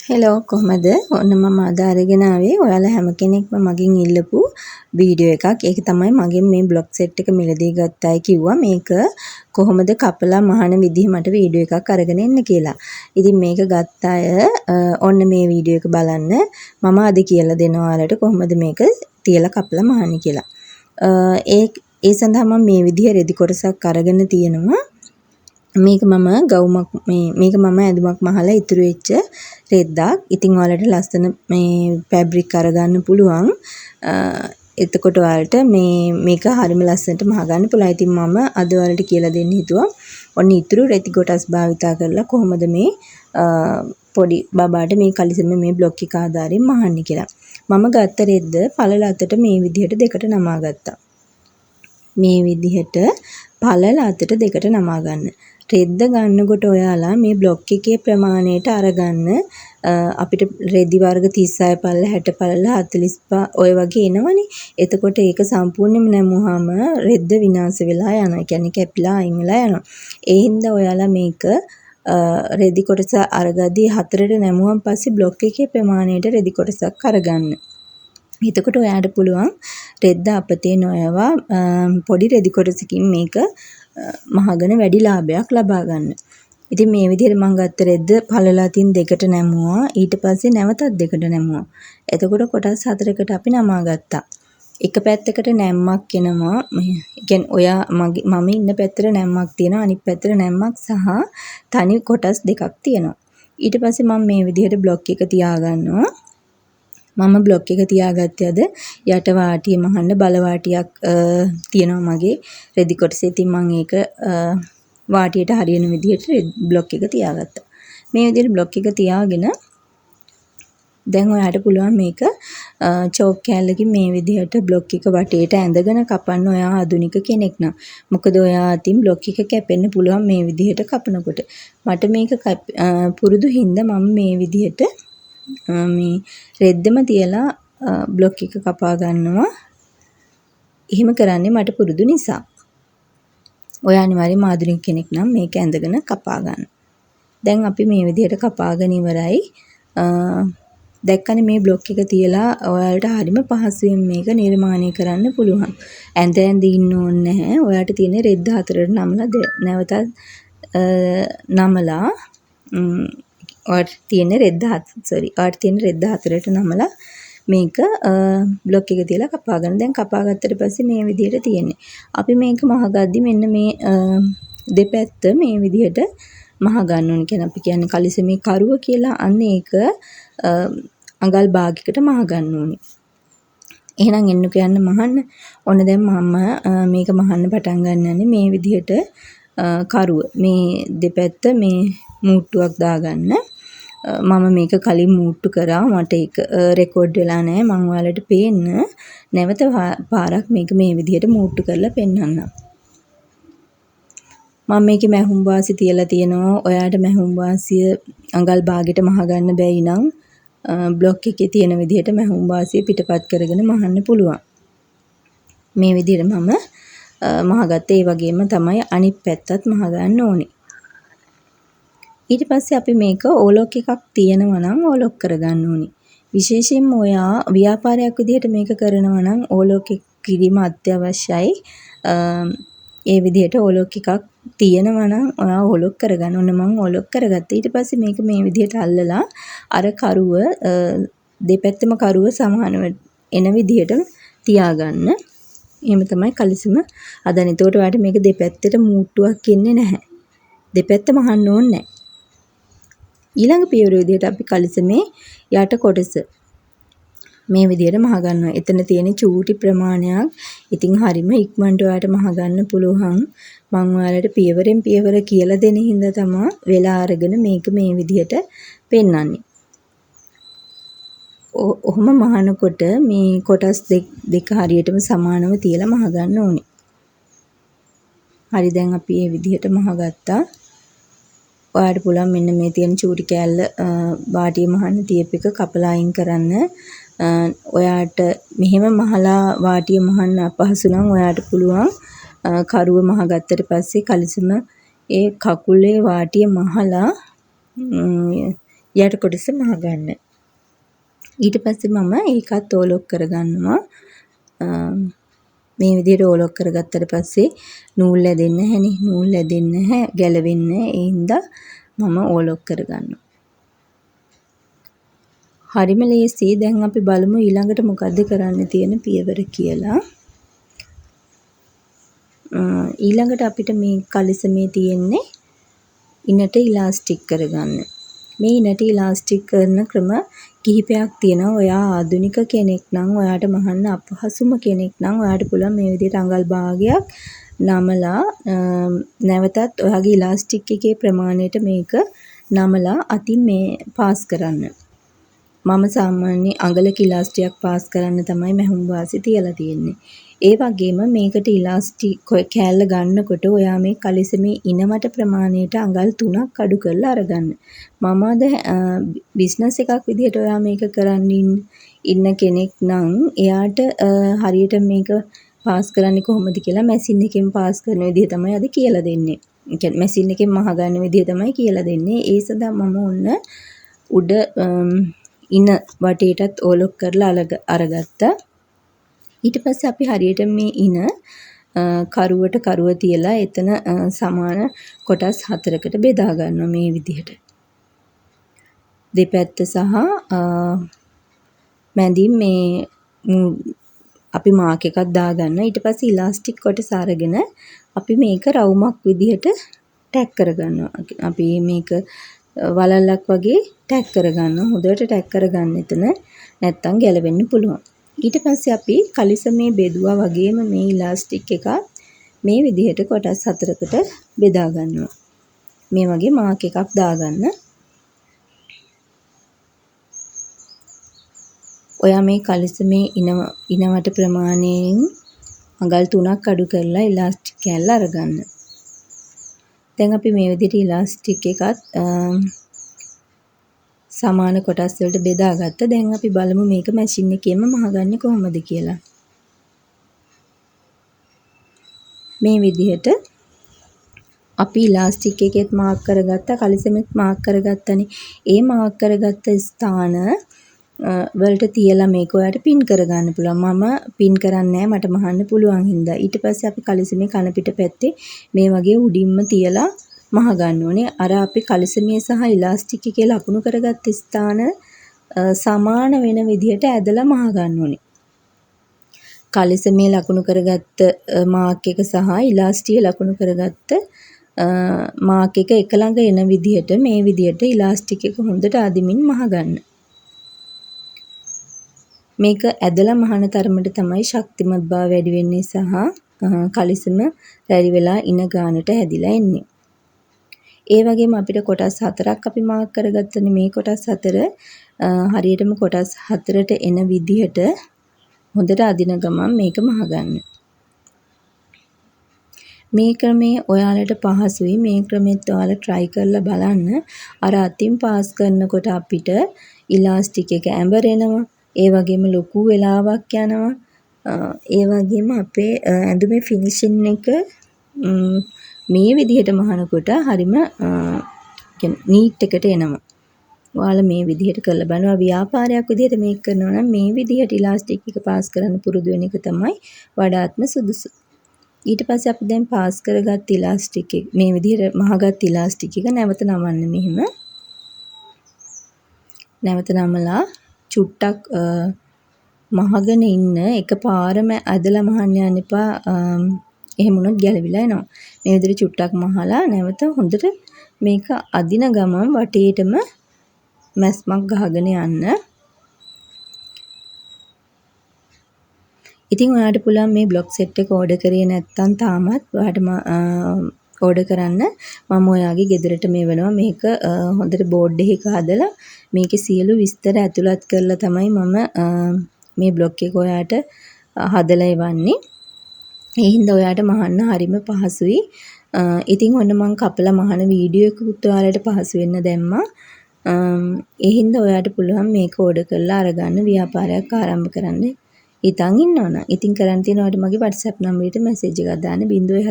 Hello කොහමද? ඔන්න මම අද අරගෙන ආවේ ඔයාලා හැම කෙනෙක්ම මගෙන් ඉල්ලපු වීඩියෝ එකක්. ඒක තමයි මගෙන් මේ බ්ලොක් සෙට් එක මිලදී ගත්තායි කිව්වා. මේක කොහොමද කපලා මහන විදිහ මට වීඩියෝ එකක් අරගෙන එන්න කියලා. ඉතින් මේක ගත්ත අය ඔන්න මේ වීඩියෝ එක බලන්න. මම අද කියලා දෙනවා ඔයාලට කොහොමද මේක තියලා කපලා මහන්නේ කියලා. ඒ සඳහා මම මේ විදිහ රෙදි කොටසක් අරගෙන තියෙනවා. මේක මම ගවුමක් මේක මම ඇඳුමක් මහලා ඉතුරු වෙච්ච රෙද්දක්. ඉතින් ඔයාලට ලස්සන මේ ෆැබ්‍රික් අරගන්න පුළුවන්. එතකොට ඔයාලට මේක හරිම ලස්සනට මහ ගන්න පුළුවන්. ඉතින් මම අද ඔයාලට කියලා දෙන්න හිතුවා. ඔන්න ඉතුරු රෙදි කොටස් භාවිතා කරලා කොහොමද මේ පොඩි බබාට මේ කලිසම මේ බ්ලොක් එක ආධාරයෙන් මහන්නේ කියලා. මම ගත්ත රෙද්ද පළල අතට මේ විදිහට දෙකට නමා ගත්තා. මේ විදිහට පළල අතට දෙකට නමා ගන්න. රෙද්ද ගන්නකොට ඔයාලා මේ බ්ලොක් එකේ ප්‍රමාණයට අරගන්න. අපිට රෙදි වර්ග 36 පළල 60 පළල 45 ඔය වගේ එනවනේ. එතකොට ඒක සම්පූර්ණයෙන්ම නැමුවාම රෙද්ද විනාශ වෙලා යනවා. ඒ කියන්නේ කැපිලා අයින් වෙලා යනවා. ඒ හින්දා ඔයාලා මේක රෙදි කොටස අරගදී හතරට නැමුවන් පස්සේ බ්ලොක් එකේ ප්‍රමාණයට රෙදි කොටසක් අරගන්න. එතකොට ඔයාට පුළුවන් රෙද්ද අපතේ නොයවා පොඩි රෙදි කොටසකින් මේක මහගෙන වැඩි ලාභයක් ලබා ගන්න. ඉතින් මේ විදිහට මම ගත්ත රෙද්ද පළල අතින් දෙකට නැමුවා. ඊට පස්සේ නැවතත් දෙකට නැමුවා. එතකොට කොටස් හතරකට අපි නමා ගත්තා. එක පැත්තකට නැම්මක් එනවා. කියන්නේ ඔයා මම ඉන්න පැත්තට නැම්මක් තියෙනවා. අනිත් පැත්තට නැම්මක් සහ තනි කොටස් දෙකක් තියෙනවා. ඊට පස්සේ මම මේ විදිහට බ්ලොක් එක තියාගන්නවා. මම බ්ලොක් එක තියාගත්තේ අද යට වාටිය මහන්න බල වාටියක් තියෙනවා මගේ රෙදි කොටසේ. ඉතින් මම ඒක වාටියට හරියන විදිහට බ්ලොක් එක තියාගත්තා. මේ විදිහට බ්ලොක් එක තියාගෙන දැන් ඔයාට පුළුවන් මේක චෝක් කෑල්ලකින් මේ විදිහට බ්ලොක් එක වටේට ඇඳගෙන කපන්න ඔයා ආධුනික කෙනෙක් නම්. මොකද ඔයා අතින් බ්ලොක් එක කැපෙන්න පුළුවන් මේ විදිහට කපනකොට. මට මේක පුරුදු හින්දා මම මේ විදිහට මේ රෙද්දම තියලා බ්ලොක් එක කපා ගන්නවා. එහෙම කරන්නේ මට පුරුදු නිසා. ඔයා අනිවාර්යයෙන්ම ආධුනික කෙනෙක් නම් මේක ඇඳගෙන කපා ගන්න. දැන් අපි මේ විදිහට කපාගෙන ඉවරයි. දැක්කනේ මේ බ්ලොක් එක තියලා ඔයාලට හරිම පහසුවෙන් මේක නිර්මාණය කරන්න පුළුවන්. ඇඳ ඉන්න ඕනේ නැහැ. ඔයාට තියෙන රෙද්ද හතරට නමලා නැවතත් නමලා ඔයාට තියෙන රෙද්ද හතරට නමලා මේක බ්ලොක් එක තියලා කපා ගන්න. දැන් කපා ගත්තට පස්සේ මේ විදිහට තියෙන්නේ. අපි මේක මහගද්දි මෙන්න මේ දෙපැත්ත මේ විදිහට මහ ගන්න ඕනේ. කියන්නේ අපි කියන්නේ කලිසමේ කරුව කියලා. අන්න ඒක අඟල් භාගයකට මහ ගන්න ඕනේ. එහෙනම් එන්නක යන්න මහන්න. ඔන්න දැන් මම මේක මහන්න පටන් ගන්නන්නේ මේ විදිහට කරුව. මේ දෙපැත්ත මේ මූට්ටුවක් දාගන්න. මම මේක කලින් මූට්ටු කරා. මට ඒක රෙකෝඩ් වෙලා නැහැ. මම ඔයාලට පේන්න නැවත පාරක් මේක මේ විදිහට මූට්ටු කරලා පෙන්නන්නම්. මම මේකේ මැහුම් වාසි තියලා තියෙනවා. ඔයාට මැහුම් වාසිය අඟල් භාගයට මහ ගන්න බැයි නම් බ්ලොක් එකේ තියෙන විදිහට මැහුම් වාසිය පිටපත් කරගෙන මහන්න පුළුවන්. මේ විදිහට මම මහගත්තේ. ඒ වගේම තමයි අනිත් පැත්තත් මහ ගන්න ඕනේ. ඊට පස්සේ අපි මේක ඕලොක් එකක් තියෙනවා නම් ඕලොක් කරගන්න ඕනේ. විශේෂයෙන්ම ඔයා ව්‍යාපාරයක් විදිහට මේක කරනවා නම් ඕලොක් එක කිරීම අත්‍යවශ්‍යයි. ඒ විදිහට ඕලොක් එකක් තියෙනවා නම් ඔයා ඕලොක් කරගන්න ඕන. මම ඕලොක් කරගත්තා. ඊට පස්සේ මේක මේ විදිහට අල්ලලා අර කරුව දෙපැත්තම කරුව සමානව එන විදිහට තියාගන්න. එහෙම තමයි කලිසම හදන්නේ. එතකොට ඔයාලට මේක දෙපැත්තට මූට්ටුවක් ඉන්නේ නැහැ. දෙපැත්ත මහන්න ඕනේ නැහැ. ඊළඟ පියවර විදිහට අපි කලිසමේ යට කොටස මේ විදිහට මහ ගන්නවා. එතන තියෙන චූටි ප්‍රමාණයක්. ඉතින් හරිම ඉක්මනට ඔයාලට මහ ගන්න පුළුවන්. මම ඔයාලට පියවරෙන් පියවර කියලා දෙන හින්දා තමයි වෙලා අරගෙන මේක මේ විදිහට පෙන්වන්නේ. ඔහොම මහනකොට මේ කොටස් දෙක හරියටම සමානව තියලා මහ ගන්න ඕනේ. හරි දැන් අපි මේ විදිහට මහ ගත්තා. ඔයාට පුළුවන් මෙන්න මේ තියෙන චූටි කෑල්ල වාටිය මහන්න තියප එක කපලා අයින් කරන්න. ඔයාට මෙහෙම මහලා වාටිය මහන්න අපහසු නම් ඔයාට පුළුවන් කරුව මහ ගත්තට පස්සේ කලිසම ඒ කකුලේ වාටිය මහලා යට කොටස මහ ගන්න. ඊට පස්සේ මම ඒකත් ඕලොක් කරගන්නවා. මේ විදිහට ඕලොක් කරගත්තට පස්සේ නූල් ඇදෙන්නේ නැහැනේ. නූල් ඇදෙන්නේ නැහැ, ගැලවෙන්නේ නැහැ. ඒ හින්දා මම ඕලොක් කරගන්නවා. හරිම ලේසි. දැන් අපි බලමු ඊළඟට මොකද්ද කරන්න තියෙන පියවර කියලා. ඊළඟට අපිට මේ කලිසමේ තියෙන්නේ ඉනට ඉලාස්ටික් කරගන්න. මේ ඉනට ඉලාස්ටික් කරන ක්‍රම කිහිපයක් තියෙනවා. ඔයා ආධුනික කෙනෙක් නම්, ඔයාට මහන්න අපහසුම කෙනෙක් නම් ඔයාට පුළුවන් මේ විදිහට අඟල් භාගයක් නමලා නැවතත් ඔයාගේ ඉලාස්ටික් එකේ ප්‍රමාණයට මේක නමලා අතින් මේ පාස් කරන්න. මම සාමාන්‍ය අඟලක ඉලාස්ටියක් පාස් කරන්න තමයි මැහුම් වාසි තියලා තියෙන්නේ. ඒ වගේම මේකට ඉලාස්ටික් කෑල්ල ගන්නකොට ඔයා මේ කලිසමේ ඉනමට ප්‍රමාණයට අඟල් 3ක් අඩු කරලා අරගන්න. මම අද බිස්නස් එකක් විදිහට ඔයා මේක කරන් ඉන්න කෙනෙක් නම් එයාට හරියට මේක පාස් කරන්නේ කොහොමද කියලා මැෂින් එකෙන් පාස් කරන විදිහ තමයි අද කියලා දෙන්නේ. ඒ කියන්නේ මැෂින් එකෙන් මහ ගන්න විදිහ තමයි කියලා දෙන්නේ. ඒ සඳහා මම ඔන්න උඩ ඉන වටේටත් ඕලොක් කරලා අරගත්තා. ඊට පස්සේ අපි හරියට මේ ඉන කරුවට කරුව තියලා එතන සමාන කොටස් 4කට බෙදා ගන්නවා මේ විදිහට. දෙපැත්ත සහ මැදින් මේ අපි මාක් එකක් දාගන්න. ඊට පස්සේ ඉලාස්ටික් කොටස අරගෙන අපි මේක රවුමක් විදිහට ටැග් කරගන්නවා. අපි මේක වලල්ලක් වගේ ටැග් කරගන්නවා. හොඳට ටැග් කරගන්න එතන. නැත්තම් ගැලවෙන්න පුළුවන්. ඊට පස්සේ අපි කලිසමේ බෙදුවා වගේම මේ ඉලාස්ටික් එක මේ විදිහට කොටස් 4කට බෙදා ගන්නවා. මේ වගේ මාක් එකක් දාගන්න. ඔයා මේ කලිසමේ ඉනවට ප්‍රමාණයෙන් අඟල් 3ක් අඩු කරලා ඉලාස්ටික් කෑල්ල අරගන්න. දැන් අපි මේ විදිහට ඉලාස්ටික් එකත් සමාන කොටස් වලට බෙදාගත්ත. දැන් අපි බලමු මේක මැෂින් එකේම මහගන්නේ කොහොමද කියලා. මේ විදිහට අපි ඉලාස්ටික් එකෙත් මාක් කරගත්තා, කලිසමෙත් මාක් කරගත්තනේ. ඒ මාක් කරගත්ත ස්ථාන වලට තියලා මේක ඔයාලට පින් කරගන්න පුළුවන්. මම පින් කරන්නේ නැහැ, මට මහන්න පුළුවන් හින්දා. ඊට පස්සේ අපි කලිසමේ කන පිට පැත්තේ මේ වගේ උඩින්ම තියලා මහ ගන්න ඕනේ. අර අපි කලිසමේ සහ ඉලාස්ටික් එකේ ලකුණු කරගත්ත ස්ථාන සමාන වෙන විදිහට ඇදලා මහ ගන්න ඕනේ. කලිසමේ ලකුණු කරගත්ත මාක් එක සහ ඉලාස්ටික් ලකුණු කරගත්ත මාක් එක එක ළඟ එන විදිහට මේ විදිහට ඉලාස්ටික් එක හොඳට අදිමින් මහ ගන්න. මේක ඇදලා මහන තරමට තමයි ශක්තිමත් බව වැඩි වෙන්නේ සහ කලිසම රැලි වෙලා ඉන ගානට හැදිලා එන්නේ. ඒ වගේම අපිට කොටස් 4ක් අපි මාක් කරගත්තනේ. මේ කොටස් 4 හරියටම කොටස් 4ට එන විදිහට හොඳට අදින ගමන් මේක මහ ගන්න. මේ ක්‍රමේ ඔයාලට පහසුයි. මේ ක්‍රමෙත් ඔයාලා try කරලා බලන්න. අර අතින් පාස් කරනකොට අපිට ඉලාස්ටික් එක ඇඹරෙනවා. ඒ වගේම ලොකු වෙලාවක් යනවා. ඒ වගේම අපේ ඇඳුමේ ෆිනිෂින් එක මේ විදිහට මහනකොට හරිම නීට් එකට එනවා. ඔයාලා මේ විදිහට කරලා බලනවා. ව්‍යාපාරයක් විදිහට මේක කරනවා නම් මේ විදිහට ඉලාස්ටික් එක පාස් කරන්න පුරුදු වෙන එක තමයි වඩාත්ම සුදුසු. ඊට පස්සේ අපි දැන් පාස් කරගත් ඉලාස්ටික් එක මේ විදිහට මහගත් ඉලාස්ටික් එක නැවත නමන්න මෙහෙම. නැවත නමලා චුට්ටක් මහගෙන ඉන්න එකපාරම ඇදලා මහන්න යන්න එපා. එහෙම වුණොත් ගැලවිලා එනවා. මේ විදිහට චුට්ටක් මහලා නැවත හොඳට මේක අදින ගමන් වටේටම මැස්මක් ගහගෙන යන්න. ඉතින් ඔයාලට පුළුවන් මේ බ්ලොක් සෙට් එක ඕඩර් කරේ නැත්නම් තාමත් ඔයාලට ඕඩර් කරන්න. මම ඔයාගේ ගෙදරට මේ වෙනවා. මේක හොඳට බෝඩ් එකක හදලා මේකේ සියලු විස්තර ඇතුළත් කරලා තමයි මම මේ බ්ලොග් එක ඔයාලට හදලා එවන්නේ. ඒ හින්දා ඔයාලට මහන්න හරිම පහසුයි. ඉතින් ඔන්න මම කපලා මහන වීඩියෝ එකකුත් ඔයාලට පහසු වෙන්න දැම්මා. ඒ හින්දා ඔයාලට පුළුවන් මේක ඕඩර් කරලා අරගන්න ව්‍යාපාරයක් ආරම්භ කරන්න. හිතන් ඉන්නවනම් ඉතින් කරන් තියෙනවට මගේ WhatsApp නම්බරයට මැසේජ් එකක් දාන්න 076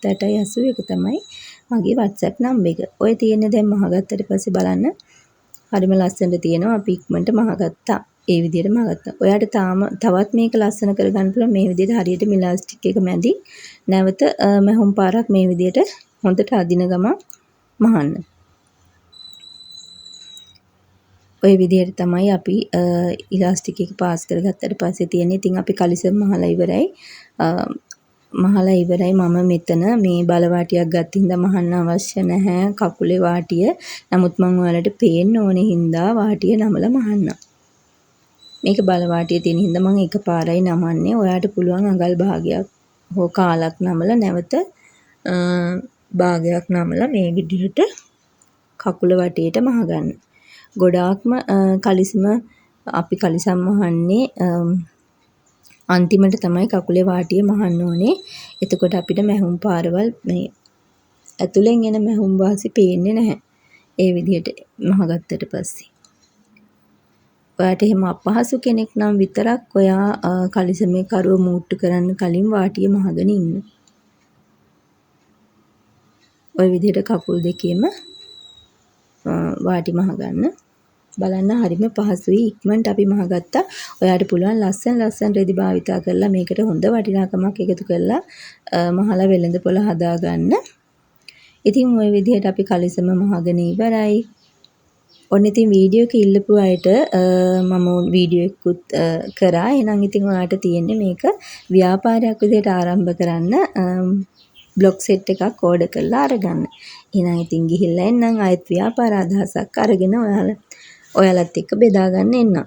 498 තමයි මගේ WhatsApp නම්බර එක. ඔය තියෙන්නේ දැන් මහගත්තට පස්සේ බලන්න හරිම ලස්සනට තියෙනවා. අපි ඉක්මනට මහගත්තා. ඒ විදිහට මහගත්තා. ඔයාට තවත් මේක ලස්සන කරගන්න පුළුවන් මේ විදිහට හරියට මිලාස්ටික් එක මැදි නැවත මැහුම් පාරක් මේ විදිහට හොඳට අදින ගමන් මහන්න. ඔය විදිහට තමයි අපි ඉලාස්ටික් එක පාස් කරගත්තට පස්සේ තියෙන්නේ. ඉතින් අපි කලිසම් මහලා ඉවරයි. මම මෙතන මේ බලවාටියක් ගත්ත හින්දා මහන්න අවශ්‍ය නැහැ කකුලේ වාටිය. නමුත් මම ඔයාලට පේන්න ඕනේ හින්දා වාටිය නමලා මහන්න. මේක බලවාටිය තියෙන හින්දා මම එකපාරයි නමන්නේ. ඔයාට පුළුවන් අඟල් භාගයක් හෝ කාලක් නමලා නැවත භාගයක් නමලා මේ විදිහට කකුල වටේට මහගන්න. ගොඩාක්ම අපි කලිසම් මහන්නේ අන්තිමට තමයි කකුලේ වාටිය මහන්න ඕනේ. එතකොට අපිට මැහුම් පාරවල් මේ ඇතුලෙන් එන මැහුම් වාසි පේන්නේ නැහැ. ඒ විදිහට මහගත්තට පස්සේ. ඔයාට එහෙම අපහසු කෙනෙක් නම් විතරක් ඔයා කලිසමේ කරුව මූට්ටු කරන්න කලින් වාටිය මහගෙන ඉන්න. ওই විදිහට කකුල් දෙකේම වාටි මහගන්න. බලන්න හරිම පහසුයි. ඉක්මනට අපි මහගත්තා. ඔයාට පුළුවන් ලස්සන රෙදි භාවිතා කරලා මේකට හොඳ වටිනාකමක් එකතු කරලා මහලා වෙළඳ පොළ හදාගන්න. ඉතින් ওই විදිහට අපි කලිසම මහගෙන ඉවරයි. ඔන්න ඉතින් වීඩියෝ එක ඉල්ලපු අයට මම වීඩියෝ එකකුත් කරා. එහෙනම් ඉතින් ඔයාට තියෙන්නේ මේක ව්‍යාපාරයක් විදිහට ආරම්භ කරන්න බ්ලොග් සෙට් එකක් ඕඩර් කරලා අරගන්න. එහෙනම් ඉතින් ගිහිල්ලා එන්නම් ආයෙත් ව්‍යාපාර අදහසක් අරගෙන ඔයාලත් එක්ක බෙදා ගන්න එන්නම්.